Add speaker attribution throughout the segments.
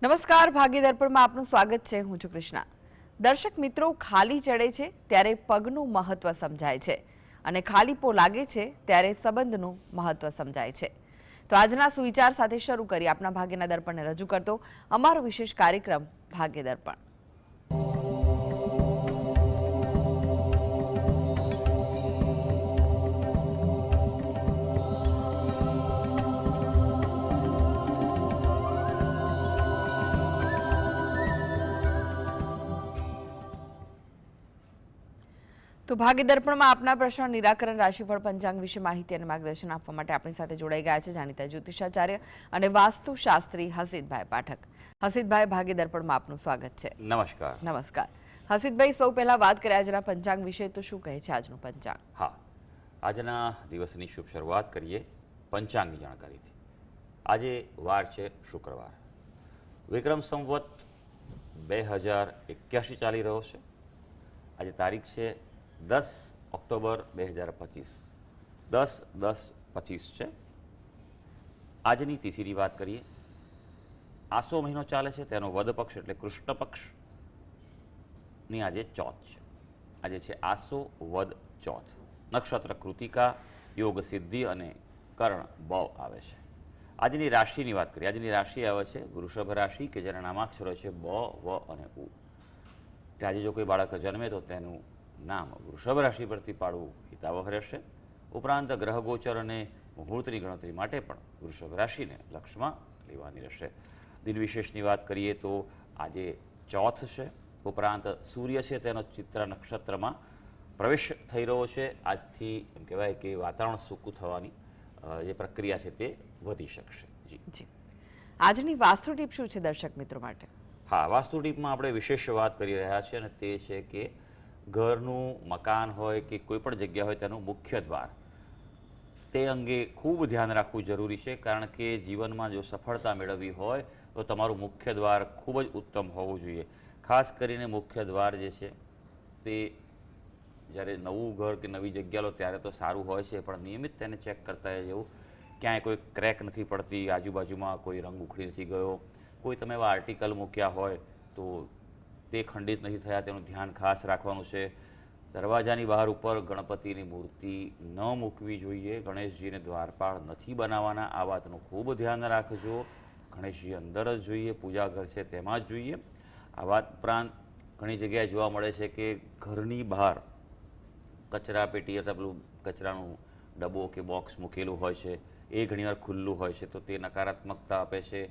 Speaker 1: નમસ્કાર, ભાગ્ય દર્પણમાં આપનું સ્વાગત છે. હું છું કૃષ્ણા. દર્શક મિત્રો, ખાલી ચડે છે ત્યારે પગનું મહત્વ સમજાય છે અને ખાલીપો લાગે છે ત્યારે સંબંધનું મહત્વ સમજાય છે. તો આજના સુવિચાર સાથે શરૂ કરી આપના ભાગ્યના દર્પણને રજૂ કરતો અમારો વિશેષ કાર્યક્રમ ભાગ્ય દર્પણ. તો ભાગ્ય દર્પણમાં આપના પ્રશ્નો નિરાકરણ, રાશિફળ, પંચાંગ વિશે માહિતી અને માર્ગદર્શન આપવા માટે આપણી સાથે જોડાઈ ગયા છે જાણીતા જ્યોતિષાચાર્ય અને વાસ્તુશાસ્ત્રી હસીતભાઈ પાઠક. હસીતભાઈ, ભાગ્ય દર્પણમાં આપનું સ્વાગત છે.
Speaker 2: નમસ્કાર.
Speaker 1: નમસ્કાર. હસીતભાઈ, સૌ પહેલા વાત કરીએ આજના પંચાંગ વિશે. તો શું કહે છે આજનું પંચાંગ?
Speaker 2: હા, આજના દિવસની શુભ શરૂઆત કરીએ પંચાંગની જાણકારીથી. આજે વાર છે શુક્રવાર. વિક્રમ સંવત 2081 ચાલી રહ્યો છે. આજે તારીખ છે 10 ઓક્ટોબર 2025. 10/10/25 છે. આજની તિથિની વાત કરીએ. આસો મહિનો ચાલે છે, તેનો વદ પક્ષ એટલે કૃષ્ણ પક્ષની આજે ચોથ છે. આજે છે આસો વદ ચોથ. નક્ષત્ર કૃતિકા, યોગ સિદ્ધિ અને કર્ણ બવ આવે છે. આજની રાશિની વાત કરીએ. આજની રાશિ આવે છે વૃષભ રાશિ, કે જેના નામાક્ષરો છે બ, વ અને ઉ. આજે જો કોઈ બાળક જન્મે તો તેનું નામ વૃષભ રાશિ પરથી પાડવું હિતાવહ રહેશે. ઉપરાંત ગ્રહ ગોચર અને મુહૂર્તની ગણતરી માટે પણ વૃષભ રાશિને લક્ષમાં લેવાની રહેશે. દિન વિશેષની વાત કરીએ તો આજે ચોથ છે. ઉપરાંત સૂર્ય છે તેનો ચિત્ર નક્ષત્રમાં પ્રવેશ થઈ રહ્યો છે. આજથી એમ કહેવાય કે વાતાવરણ સૂકું થવાની જે પ્રક્રિયા છે તે વધી શકશે.
Speaker 1: જી. આજની વાસ્તુ ટીપ શું છે દર્શક મિત્રો માટે?
Speaker 2: હા, વાસ્તુ ટીપમાં આપણે વિશેષ વાત કરી રહ્યા છીએ અને તે છે કે ઘરનું મકાન હોય કે કોઈ પણ જગ્યા હોય તેનું મુખ્ય દ્વાર, તે અંગે ખૂબ ધ્યાન રાખવું જરૂરી છે. કારણ કે જીવનમાં જો સફળતા મેળવવી હોય તો તમારું મુખ્ય દ્વાર ખૂબ જ ઉત્તમ હોવું જોઈએ. ખાસ કરીને મુખ્ય દ્વાર જે છે તે જ્યારે નવું ઘર કે નવી જગ્યા લો ત્યારે તો સારું હોય છે, પણ નિયમિત તેને ચેક કરતા જવું. ક્યાંય કોઈ ક્રેક નથી પડતી, આજુબાજુમાં કોઈ રંગ ઉખડી નથી ગયો, કોઈ તમે એવા આર્ટિકલ મૂક્યા હોય તો તે ખંડિત નથી થયા, તેનું ધ્યાન ખાસ રાખવાનું છે. દરવાજાની બહાર ઉપર ગણપતિની મૂર્તિ ન મૂકવી જોઈએ. ગણેશજીને દ્વારપાળ નથી બનાવવાના, આ વાતનું ખૂબ ધ્યાન રાખજો. ગણેશજી અંદર જ જોઈએ, પૂજા ઘર છે તેમાં જ જોઈએ. આ વાત ઉપરાંત ઘણી જગ્યાએ જોવા મળે છે કે ઘરની બહાર કચરા પેટી અથવા પેલું કચરાનું ડબ્બો કે બોક્સ મૂકેલું હોય છે, એ ઘણીવાર ખુલ્લું હોય છે, તો તે નકારાત્મકતા આપે છે.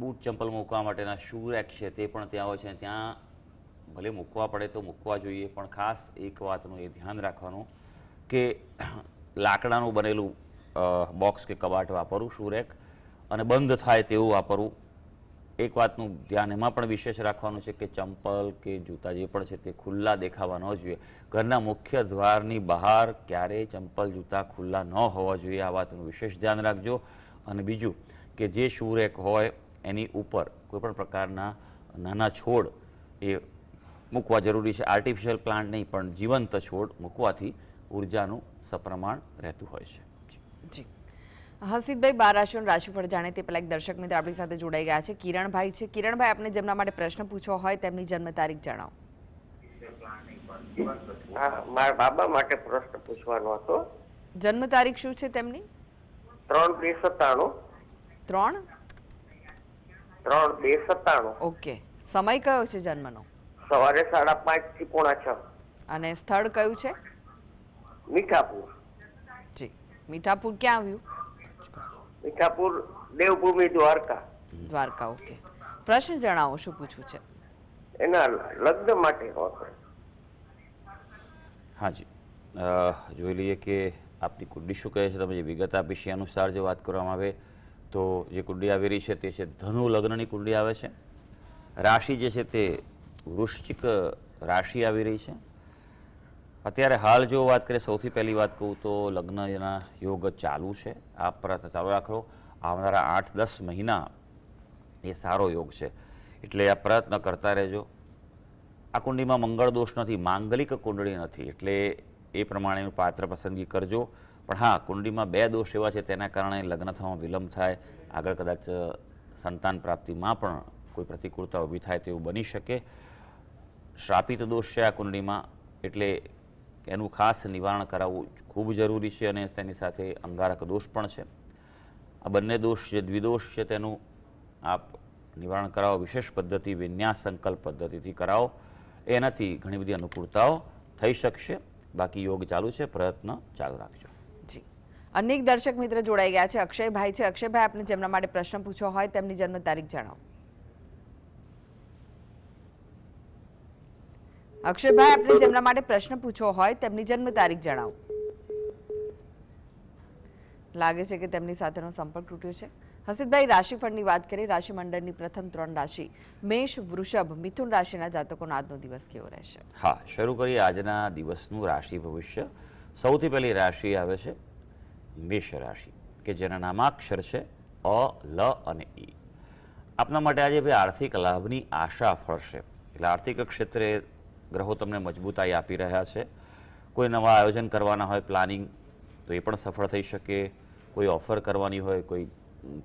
Speaker 2: બૂટ ચંપલ મૂકવા માટેના શૂ રેક છે તે પણ ત્યાં હોય છે. ત્યાં ભલે મૂકવા પડે તો મૂકવા જોઈએ, પણ ખાસ એક વાતનું એ ધ્યાન રાખવાનું કે લાકડાનું બનેલું બોક્સ કે કબાટ વાપરવું, શૂ રેક, અને બંધ થાય તેવું વાપરવું. એક વાતનું ધ્યાન એમાં પણ વિશેષ રાખવાનું છે કે ચંપલ કે જૂતા જે પણ છે તે ખુલ્લા દેખાવા ન જોઈએ. ઘરના મુખ્ય દ્વારની બહાર ક્યારેય ચંપલ જૂતા ખુલ્લા ન હોવા જોઈએ. આ વાતનું વિશેષ ધ્યાન રાખજો. અને બીજું કે જે શૂ રેક હોય એની ઉપર કોઈપણ પ્રકારના નાના છોડ એ મૂકવા જરૂરી છે. આર્ટિફિશિયલ પ્લાન્ટ નહીં, પણ જીવંત છોડ મૂકવાથી ઉર્જાનું સપ્રમાણ રહેતું હોય છે.
Speaker 1: જી. હસીતભાઈ, 12 રાશિઓનું રાશિફળ જાણે તે પહેલા એક દર્શક મિત્ર આપણી સાથે જોડાઈ ગયા છે. કિરણભાઈ છે. કિરણભાઈ, આપને જેમના માટે પ્રશ્ન પૂછવો હોય તેમની જન્મ તારીખ જણાવો.
Speaker 3: મારા બાબા માટે પ્રશ્ન પૂછવાનો હતો.
Speaker 1: જન્મ તારીખ શું છે તેમની?
Speaker 3: 3/2/97. 3/2/97.
Speaker 1: ઓકે. સમય કયો છે જન્મનો?
Speaker 3: સવારે 5:30 થી 5:45.
Speaker 1: અને સ્થળ કયું છે?
Speaker 3: મીઠાપુર.
Speaker 1: જી. મીઠાપુર ક્યાં આવ્યું?
Speaker 3: મીઠાપુર દેવભૂમિ દ્વારકા.
Speaker 1: દ્વારકા. ઓકે. પ્રશ્ન જણાવો, શું પૂછવું છે?
Speaker 3: એના લગ્ન માટે હતો.
Speaker 2: હાજી, જોઈ લઈએ કે આપની કુંડલી શું કહે છે. તમે જે વિગત આપી છે અનુસાર જો વાત કરવામાં આવે તો જે કુંડલી આવી રહી છે તે છે ધનુ લગ્નની કુંડલી આવે છે. રાશિ જે છે તે વૃશ્ચિક રાશિ આવી રહી છે. અત્યારે હાલ જો વાત કરીએ, સૌથી પહેલી વાત કહું તો લગ્નના યોગ ચાલુ છે. આ પ્રયત્ન ચાલુ રાખો. આવનારા 8-10 મહિના એ સારો યોગ છે, એટલે આ પ્રયત્ન કરતા રહેજો. આ કુંડલીમાં મંગળ દોષ નથી, માંગલિક કુંડળી નથી, એટલે એ પ્રમાણેનું પાત્ર પસંદગી કરજો. પણ હા, કુંડલીમાં 2 દોષ એવા છે તેના કારણે લગ્ન થવામાં વિલંબ થાય, આગળ કદાચ સંતાન પ્રાપ્તિમાં પણ કોઈ પ્રતિકૂળતા ઊભી થાય તેવું બની શકે. શ્રાપિત દોષ છે આ કુંડળીમાં, એટલે એનું ખાસ નિવારણ કરાવવું ખૂબ જરૂરી છે. અને તેની સાથે અંગારક દોષ પણ છે. આ બંને દોષ જે દ્વિદોષ છે તેનું આપ નિવારણ કરાવો. વિશેષ પદ્ધતિ વિન્યાસ સંકલ્પ પદ્ધતિથી કરાવો. એનાથી ઘણી બધી અનુકૂળતાઓ થઈ શકશે. બાકી યોગ ચાલુ છે, પ્રયત્ન ચાલુ રાખજો.
Speaker 1: જી, અનેક દર્શક મિત્ર જોડાઈ ગયા છે. અક્ષયભાઈ છે. અક્ષયભાઈ, આપને જેમના માટે પ્રશ્ન પૂછવો હોય તેમની જન્મ તારીખ જણાવો. અક્ષયભાઈ, આપને જેમના માટે પ્રશ્ન પૂછવો હોય તેમની જન્મ તારીખ જણાવો. લાગે છે કે તેમની સાથેનો સંપર્ક તૂટ્યો છે. હસીદભાઈ, રાશિફળની વાત કરીએ. રાશિ મંડળની પ્રથમ 3 રાશિ મેષ, વૃષભ, મિથુન રાશિના જાતકોનો આજનો દિવસ કેવો રહેશે?
Speaker 2: હા, શરૂ કરીએ આજના દિવસનું રાશિ ભવિષ્ય. સૌથી પહેલી રાશિ આવે છે મેષ રાશિ, કે જેના નામાક્ષર છે અ, લ અને ઈ. આપના માટે આજે ભાઈ આર્થિક લાભની આશા ફળશે. એટલે આર્થિક ક્ષેત્રે ગ્રહો તમને મજબૂતાઈ આપી રહ્યા છે. કોઈ નવા આયોજન કરવાના હોય, પ્લાનિંગ, તો એ પણ સફળ થઈ શકે. કોઈ ઓફર કરવાની હોય, કોઈ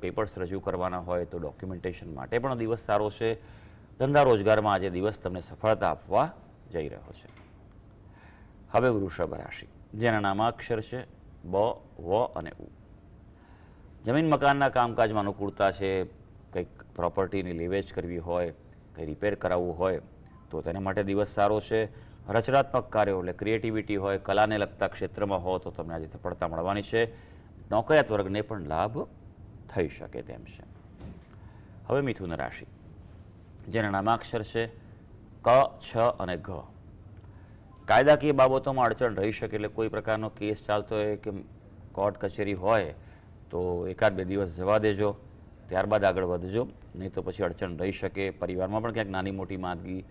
Speaker 2: પેપર્સ રજૂ કરવાના હોય, તો ડોક્યુમેન્ટેશન માટે પણ દિવસ સારો છે. ધંધા રોજગારમાં આજે દિવસ તમને સફળતા આપવા જઈ રહ્યો છે. હવે વૃષભ રાશિ, જેના નામાક્ષર છે બ, વ અને ઉ. જમીન મકાનના કામકાજમાં અનુકૂળતા છે. કંઈક પ્રોપર્ટીની લેવેચ કરવી હોય, કંઈ રિપેર કરાવવું હોય, તો તેના માટે દિવસ સારો છે. રચનાત્મક કાર્યો એટલે ક્રિએટિવિટી હોય, કલાને લગતા ક્ષેત્રમાં હો, તો તમને આજે સફળતા મળવાની છે. નોકરિયાત વર્ગને પણ લાભ થઈ શકે તેમ છે. હવે મિથુન રાશિ, જેના નામાક્ષર છે ક, છ અને ઘ. કાયદાકીય બાબતોમાં અડચણ રહી શકે. એટલે કોઈ પ્રકારનો કેસ ચાલતો હોય કે કોર્ટ કચેરી હોય તો 1-2 દિવસ જવા દેજો, ત્યારબાદ આગળ વધજો. નહીં તો પછી અડચણ રહી શકે. પરિવારમાં પણ ક્યાંક નાની મોટી માંદગી,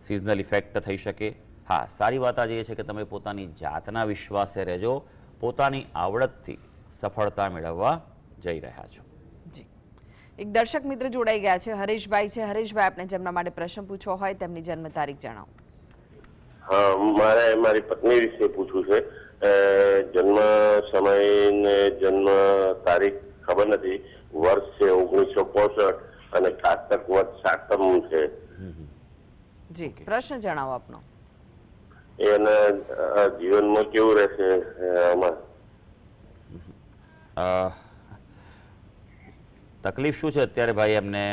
Speaker 2: સિઝનલ ઇફેક્ટ થઈ શકે. હા, સારી વાત આજે એ છે કે તમે પોતાની જાતના વિશ્વાસે રહેજો. પોતાની આવડતથી સફળતા મેળવવા જઈ રહ્યા છો.
Speaker 1: જી, એક દર્શક મિત્ર જોડાઈ ગયા છે. હરેશભાઈ છે. હરેશભાઈ, આપને જેમના માટે પ્રશ્ન પૂછવો હોય તેમની જન્મ તારીખ જણાવો.
Speaker 4: હા, મારે મારી પત્ની વિશે પૂછવું છે. જન્મ સમય ને જન્મ તારીખ ખબર નથી. વર્ષ છે 1965 અને કારતક વધ 7મ છે.
Speaker 1: જી, પ્રશ્ન જણાવો આપનો.
Speaker 4: એના જીવનમાં કેવું રહેશે આમાં?
Speaker 2: તકલીફ શું છે અત્યારે ભાઈ એમને?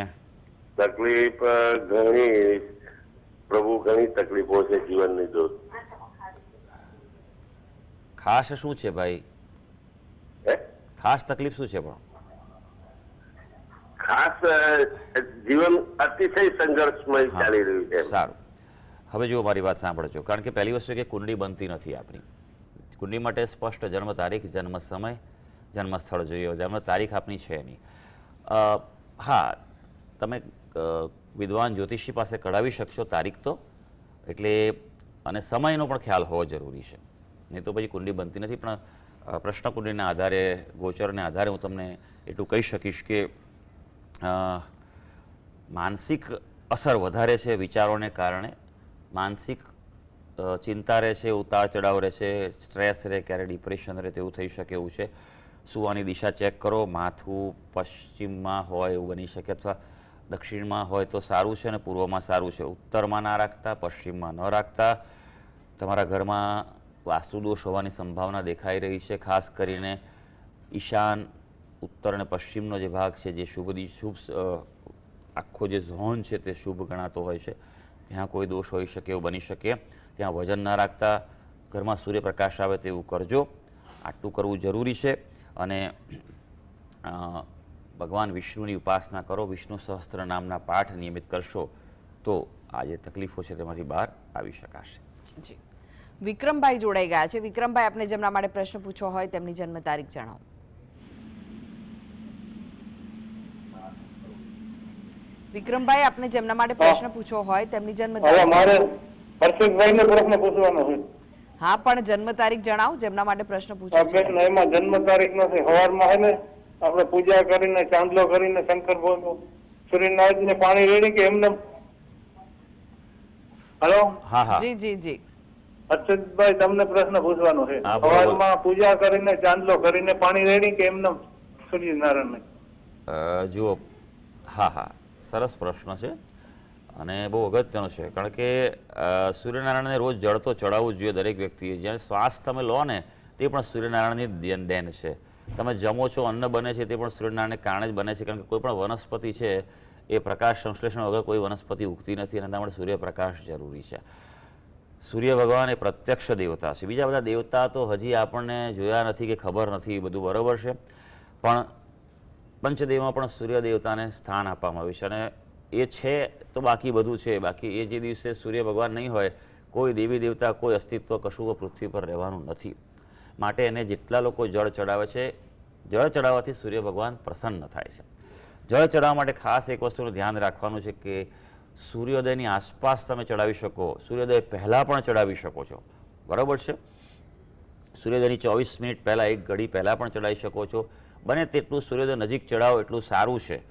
Speaker 4: તકલીફ ઘણી, પ્રભુ ઘણી તકલીફો છે જીવનની. તો
Speaker 2: ખાસ શું છે ભાઈ? ખાસ તકલીફ શું છે? પણ
Speaker 4: ખાસ જીવન અતિશય સંઘર્ષમય ચાલી રહ્યું છે.
Speaker 2: સારું, હવે જુઓ મારી વાત સાંભળજો. કારણ કે પહેલી વસ્તુ કે કુંડળી બનતી નથી આપણી. કુંડળી માટે સ્પષ્ટ જન્મ તારીખ, જન્મ સમય, જન્મ સ્થળ જોઈએ. જન્મ તારીખ આપની છે નહીં. હા, તમે વિદ્વાન જ્યોતિષી પાસે કઢાવી શકશો તારીખ તો. એટલે અને સમયનો પણ ખ્યાલ હોવો જરૂરી છે. નહીં તો પછી કુંડળી બનતી નથી. પણ પ્રશ્ન કુંડળીના આધારે, ગોચરને આધારે હું તમને એટલું કહી શકીશ કે માનસિક અસર વધારે છે વિચારોને કારણે. માનસિક ચિંતા રહે છે, ઉતાર ચઢાવ રહે છે, સ્ટ્રેસ રહે, ક્યારે ડિપ્રેશન રહે, તેવું થઈ શકે એવું છે. સુવાની દિશા ચેક કરો. માથું પશ્ચિમમાં હોય એવું બની શકે, અથવા દક્ષિણમાં હોય તો સારું છે, અને પૂર્વમાં સારું છે. ઉત્તરમાં ના રાખતા, પશ્ચિમમાં ન રાખતા. તમારા ઘરમાં વાસ્તુદોષ હોવાની સંભાવના દેખાઈ રહી છે. ખાસ કરીને ઈશાન, ઉત્તર અને પશ્ચિમનો જે ભાગ છે, જે શુભ આખો જે ઝોન છે તે શુભ ગણાતો હોય છે, ત્યાં કોઈ દોષ હોઈ શકે એવું બની શકે. ત્યાં વજન ના રાખતા. ઘરમાં સૂર્યપ્રકાશ આવે તેવું કરજો. આટલું કરવું જરૂરી છે. અને ભગવાન વિષ્ણુની ઉપાસના કરો. વિષ્ણુ સહસ્ત્ર નામના પાઠ નિયમિત કરશો તો આ જે તકલીફો છે તેમાંથી બહાર આવી શકાશે.
Speaker 1: જી, વિક્રમભાઈ જોડાઈ ગયા છે. વિક્રમભાઈ, આપને જેમના માટે પ્રશ્ન પૂછવો હોય તેમની જન્મ તારીખ જણાવો. વિક્રમભાઈ, આપને જેમના માટે પ્રશ્ન પૂછવો હોય તેમની જન્મ તારીખ.
Speaker 5: મારે હર્ષદભાઈને પ્રશ્ન પૂછવાનો છે.
Speaker 1: હા, પણ જન્મ તારીખ જણાવો જેમના માટે પ્રશ્ન પૂછવો છે.
Speaker 5: બેન, એમાં જન્મ તારીખ નથી. સવારમાં હે ને આપણે પૂજા કરીને, ચાંદલો કરીને, શંકર ભગવાન સૂર્યનારાયણને પાણી રેડી કે એમને? હેલો.
Speaker 2: હા હા,
Speaker 1: જી જી જી.
Speaker 5: હર્ષદભાઈ, તમને પ્રશ્ન પૂછવાનો છે.
Speaker 2: હા, બોલો.
Speaker 5: સવારમાં પૂજા કરીને, ચાંદલો કરીને પાણી રેડી કે એમને સૂર્યનારાયણને?
Speaker 2: જુઓ, હા હા, સરસ પ્રશ્ન છે અને બહુ અગત્યનો છે. કારણ કે સૂર્યનારાયણને રોજ જળ તો ચડાવવું જ જોઈએ દરેક વ્યક્તિએ. જ્યાં શ્વાસ તમે લો ને તે પણ સૂર્યનારાયણની દેન છે. તમે જમો છો, અન્ન બને છે તે પણ સૂર્યનારાયણને કારણે જ બને છે. કારણ કે કોઈ પણ વનસ્પતિ છે એ પ્રકાશ સંશ્લેષણ વગર કોઈ વનસ્પતિ ઉગતી નથી અને તેના માટે સૂર્યપ્રકાશ જરૂરી છે. સૂર્ય ભગવાન એ પ્રત્યક્ષ દેવતા છે. બીજા બધા દેવતા તો હજી આપણને જોયા નથી કે ખબર નથી, બધું બરાબર છે, પણ પંચદેવમાં પણ સૂર્ય દેવતાને સ્થાન આપવામાં આવ્યું છે અને એ છે તો બાકી બધું છે. બાકી એ જે દિવસે સૂર્ય ભગવાન નહીં હોય, કોઈ દેવી દેવતા, કોઈ અસ્તિત્વ કશું પૃથ્વી પર રહેવાનું નથી. માટે એને જેટલા લોકો જળ ચડાવે છે, જળ ચડાવવાથી સૂર્ય ભગવાન પ્રસન્ન થાય છે. જળ ચડાવવા માટે ખાસ એક વસ્તુનું ધ્યાન રાખવાનું છે કે સૂર્યોદયની આસપાસ તમે ચડાવી શકો, સૂર્યોદય પહેલાં પણ ચડાવી શકો છો, બરાબર છે. સૂર્યોદયની 24 મિનિટ પહેલાં, 1 ઘડી પહેલાં પણ ચડાવી શકો છો. બને તેટલું સૂર્યોદય નજીક ચડાવો એટલું સારું છે.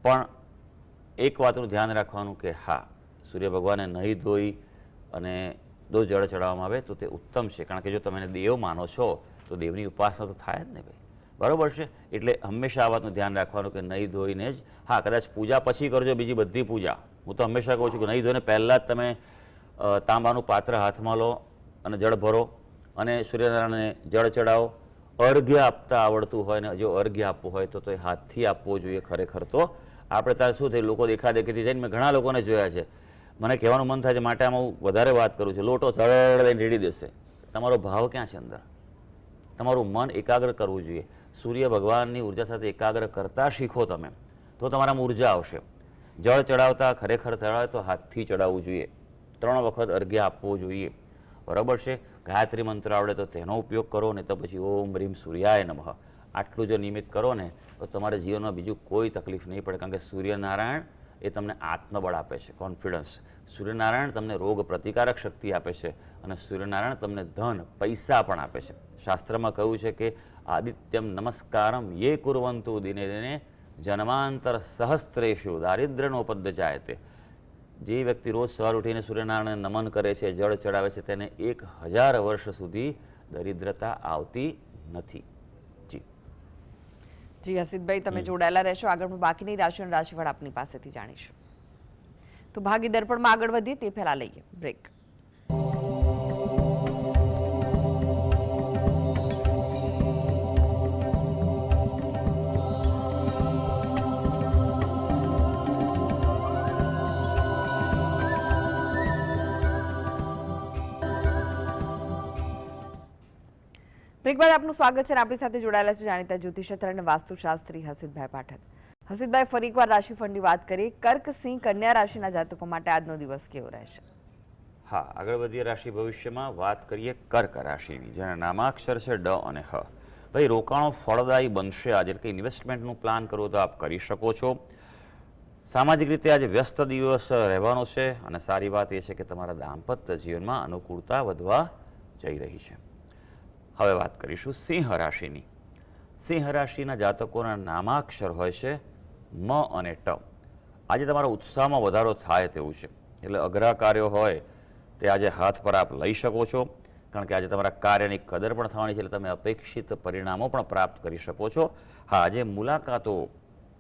Speaker 2: પણ એક વાતનું ધ્યાન રાખવાનું કે હા, સૂર્ય ભગવાનને નહીં ધોઈ અને જો જળ ચડાવવામાં આવે તો તે ઉત્તમ છે. કારણ કે જો તમે દેવ માનો છો તો દેવની ઉપાસના તો થાય જ ને ભાઈ, બરાબર છે. એટલે હંમેશા આ વાતનું ધ્યાન રાખવાનું કે નહીં ધોઈને જ, હા કદાચ પૂજા પછી કરજો, બીજી બધી પૂજા. હું તો હંમેશા કહું છું કે નહીં ધોઈને પહેલાં જ તમે તાંબાનું પાત્ર હાથમાં લો અને જળ ભરો અને સૂર્યનારાયણને જળ ચડાવો. અર્ઘ્ય આપતા આવડતું હોય ને જો અર્ઘ્ય આપવું હોય તો એ હાથથી આપવો જોઈએ. ખરેખર તો આપણે ત્યારે શું થયું, લોકો દેખાદેખીથી જઈને મેં ઘણા લોકોને જોયા છે. મને કહેવાનું મન થાય છે, માટે આમાં હું વધારે વાત કરું છું. લોટો ધડ દઈને રેડી દેશે. તમારો ભાવ ક્યાં છે અંદર? તમારું મન એકાગ્ર કરવું જોઈએ. સૂર્ય ભગવાનની ઉર્જા સાથે એકાગ્ર કરતા શીખો તમે, તો તમારામાં ઉર્જા આવશે. જળ ચડાવતા ખરેખર ચડાવે તો હાથથી ચડાવવું જોઈએ. 3 વખત અર્ઘ્ય આપવો જોઈએ, બરાબર છે. ગાયત્રી મંત્ર આવડે તો તેનો ઉપયોગ કરો, ને તો પછી ઓમ હ્રીમ સૂર્યાય નમઃ આટલું જો નિયમિત કરો ને તો તમારા જીવનમાં બીજું કોઈ તકલીફ નહીં પડે. કારણ કે સૂર્યનારાયણ એ તમને આત્મબળ આપે છે, કોન્ફિડન્સ. સૂર્યનારાયણ તમને રોગ પ્રતિકારક શક્તિ આપે છે અને સૂર્યનારાયણ તમને ધન, પૈસા પણ આપે છે. શાસ્ત્રમાં કહ્યું છે કે આદિત્યમ નમસ્કારમ યે કુર્વંતુ દિને દિને જન્માંતર સહસ્ત્રેષુ દારિદ્ર્યનોપદ્યજાયતે. જે વ્યક્તિ રોજ સવાર ઉઠીને સૂર્યનારાયણને નમન કરે છે, જળ ચડાવે છે, તેને 1000 વર્ષ સુધી દરિદ્રતા આવતી નથી.
Speaker 1: જી હસીતભાઈ, તમે જોડાયેલા રહેશો. આગળ બાકીની રાશિ અને રાશિફળ આપની પાસેથી જાણીશું. તો ભાગી દર્પણમાં આગળ વધીએ તે પહેલા લઈએ બ્રેક. બ્રેક બાદ આપનું સ્વાગત છે. આપણી સાથે જોડાયેલા છે જાણીતા જ્યોતિષત્ર અને વાસ્તુશાસ્ત્રી હસીતભાઈ પાઠક. હસીતભાઈ, ફરી એકવાર રાશિફળની વાત કરીએ. કર્ક, સિંહ, કન્યા રાશિના જાતકો માટે આજનો દિવસ કેવો રહેશે?
Speaker 2: હા, આગળ વધીએ રાશિ ભવિષ્યમાં. વાત કરીએ કર્ક રાશિની, જેના નામાક્ષર છે ડ અને હ. ભાઈ, રોકાણો ફળદાયી બનશે આજે. એટલે કે ઇન્વેસ્ટમેન્ટનું પ્લાન કરવો તો આપ કરી શકો છો. સામાજિક રીતે આજે વ્યસ્ત દિવસ રહેવાનો છે અને સારી વાત એ છે કે તમારા દાંપત્ય જીવનમાં અનુકૂળતા વધવા જઈ રહી છે. હવે વાત કરીશું સિંહ રાશિની. સિંહ રાશિના જાતકોના નામાક્ષર હોય છે મ અને ટ. આજે તમારા ઉત્સાહમાં વધારો થાય તેવું છે. એટલે અઘરા કાર્યો હોય તે આજે હાથ પર આપ લઈ શકો છો. કારણ કે આજે તમારા કાર્યની કદર પણ થવાની છે. એટલે તમે અપેક્ષિત પરિણામો પણ પ્રાપ્ત કરી શકો છો. હા, આજે મુલાકાતો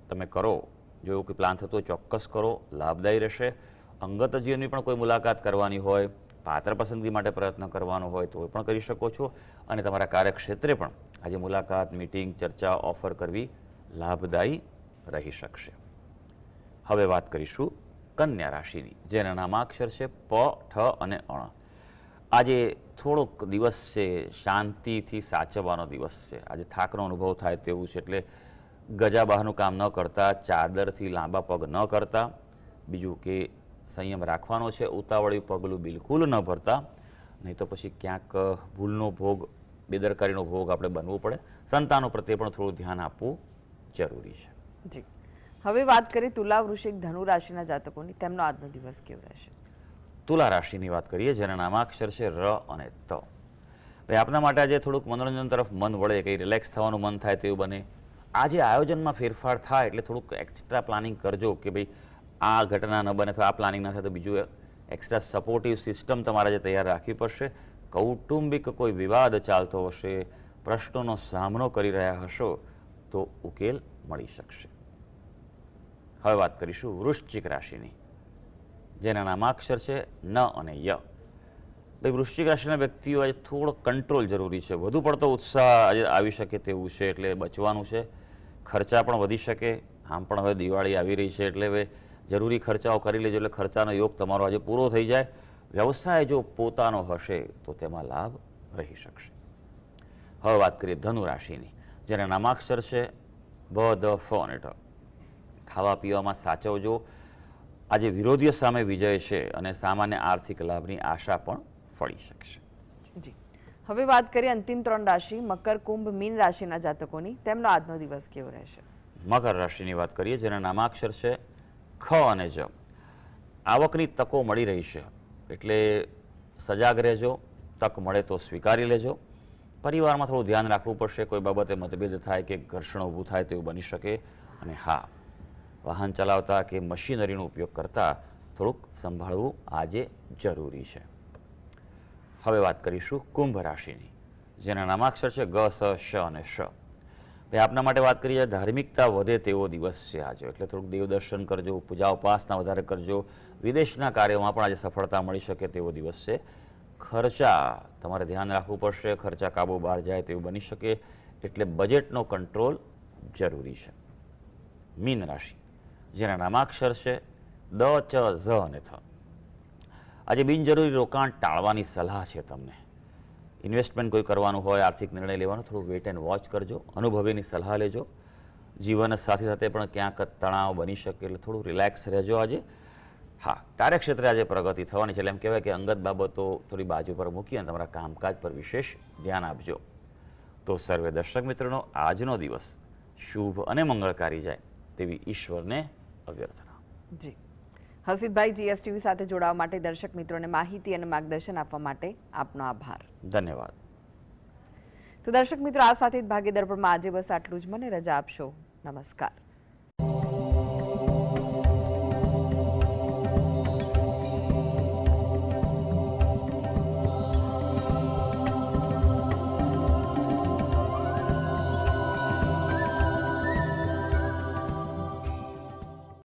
Speaker 2: તમે કરો, જો એવું કોઈ પ્લાન થતો હોય ચોક્કસ કરો, લાભદાયી રહેશે. અંગત જીવનની પણ કોઈ મુલાકાત કરવાની હોય, પાત્ર પસંદગી માટે પ્રયત્ન કરવાનો હોય તો પણ કરી શકો છો. અને તમારા કાર્યક્ષેત્રે પણ આજે મુલાકાત, મીટિંગ, ચર્ચા, ઓફર કરવી લાભદાયી રહી શકશે. હવે વાત કરીશું કન્યા રાશિની, જેના નામાક્ષર છે પ, ઠ અને અણ. આજે થોડોક દિવસ છે શાંતિથી સાચવવાનો દિવસ છે. આજે થાકનો અનુભવ થાય તેવું છે. એટલે ગજા બહારનું કામ ન કરતા, ચાદરથી લાંબા પગ ન કરતા. બીજું કે સંયમ રાખવાનો છે. ઉતાવળિયું પગલું બિલકુલ ન ભરતા, નહીં તો પછી ક્યાંક ભૂલનો ભોગ, બેદરકારીનો ભોગ આપણે બનવું પડે. સંતાનો પ્રત્યે પણ થોડું ધ્યાન આપવું જરૂરી છે.
Speaker 1: જી, હવે વાત કરીએ તુલા, વૃશ્ચિક, ધનુ રાશિના જાતકોની. તેમનો આજનો દિવસ કેવો રહેશે?
Speaker 2: તુલા રાશિની વાત કરીએ, જેના નામાક્ષર છે ર અને ત. ભાઈ, આપના માટે આજે થોડુંક મનોરંજન તરફ મન વળે, કંઈ રિલેક્સ થવાનું મન થાય તેવું બને. આજે આયોજનમાં ફેરફાર થાય એટલે થોડુંક એક્સ્ટ્રા પ્લાનિંગ કરજો કે ભાઈ આ ઘટના ન બને, તો આ પ્લાનિંગ ના થાય તો બીજું એક્સ્ટ્રા સપોર્ટિવ સિસ્ટમ તમારે જે તૈયાર રાખવી પડશે. કૌટુંબિક કોઈ વિવાદ ચાલતો હશે, પ્રશ્નોનો સામનો કરી રહ્યા હશો તો ઉકેલ મળી શકશે. હવે વાત કરીશું વૃશ્ચિક રાશિની, જેના નામાક્ષર છે ન અને ય. ભાઈ વૃશ્ચિક રાશિના વ્યક્તિઓ આજે થોડો કંટ્રોલ જરૂરી છે. વધુ પડતો ઉત્સાહ આજે આવી શકે તેવું છે, એટલે બચવાનું છે. ખર્ચા પણ વધી શકે. આમ પણ હવે દિવાળી આવી રહી છે, એટલે હવે જરૂરી ખર્ચાઓ કરી લેજો, એટલે ખર્ચાનો યોગ તમારો આજે પૂરો થઈ જાય. વ્યવસાય જો પોતાનો હશે તો તેમાં લાભ રહી શકશે. હવે વાત કરીએ ધનુ રાશિની, જેના નામાક્ષર છે બ, દ, ફ અને ઢ. ખાવા પીવામાં સાચવજો. આજે વિરોધીઓ સામે વિજય છે અને સામાન્ય આર્થિક લાભની આશા પણ ફળી શકશે.
Speaker 1: જી, હવે વાત કરીએ અંતિમ 3 રાશિ મકર, કુંભ, મીન રાશિના જાતકોની. તેમનો આજનો દિવસ કેવો રહેશે?
Speaker 2: મકર રાશિની વાત કરીએ, જેના નામાક્ષર છે ખ અને જ. આવકની તકો મળી રહી છે, એટલે સજાગ રહેજો. તક મળે તો સ્વીકારી લેજો. પરિવારમાં થોડું ધ્યાન રાખવું પડશે. કોઈ બાબતે મતભેદ થાય કે ઘર્ષણ ઊભું થાય તેવું બની શકે. અને હા, વાહન ચલાવતા કે મશીનરીનો ઉપયોગ કરતાં થોડુંક સંભાળવું આજે જરૂરી છે. હવે વાત કરીશું કુંભ રાશિની, જેના નામાક્ષર છે ગ, સ, શ અને શ. ભાઈ આપના માટે વાત કરીએ, ધાર્મિકતા વધે તેવો દિવસ છે આજે, એટલે થોડુંક દેવ દર્શન કરજો, પૂજા ઉપાસના વધારે કરજો. વિદેશના કાર્યોમાં પણ આજે સફળતા મળી શકે તેવો દિવસ છે. ખર્ચા તમારે ધ્યાન રાખવું પડશે. ખર્ચા કાબુ બહાર જાય તેવું બની શકે, એટલે બજેટનો કંટ્રોલ જરૂરી છે. મીન રાશિ, જેના નામાક્ષર છે દ, ચ, ઝ અને થ. આજે બિનજરૂરી રોકાણ ટાળવાની સલાહ છે તમને. ઇન્વેસ્ટમેન્ટ કોઈ કરવાનું હોય, આર્થિક નિર્ણય લેવાનો, થોડું વેટ એન્ડ વોચ કરજો. અનુભવીની સલાહ લેજો. જીવન સાથે સાથે પણ ક્યાંક તણાવ બની શકે, એટલે થોડું રિલેક્સ રહેજો આજે. હા, કાર્યક્ષેત્રે આજે પ્રગતિ થવાની છે, એટલે એમ કહેવાય કે અંગત બાબતો થોડી બાજુ પર મૂકી અને તમારા કામકાજ પર વિશેષ ધ્યાન આપજો. તો સર્વે દર્શક મિત્રોનો આજનો દિવસ શુભ અને મંગળકારી જાય તેવી ઈશ્વરને અભ્યર્થના.
Speaker 1: જી, હર્ષિતભાઈ જીએસટીવી સાથે જોડાવા માટે, દર્શક મિત્રોને માહિતી અને માર્ગદર્શન આપવા માટે આપનો આભાર.
Speaker 2: ધન્યવાદ.
Speaker 1: તો દર્શક મિત્રો, આ સાથે જ ભાગ્ય દર્પણમાં આજે બસ આટલું જ. મને રજા આપશો. નમસ્કાર.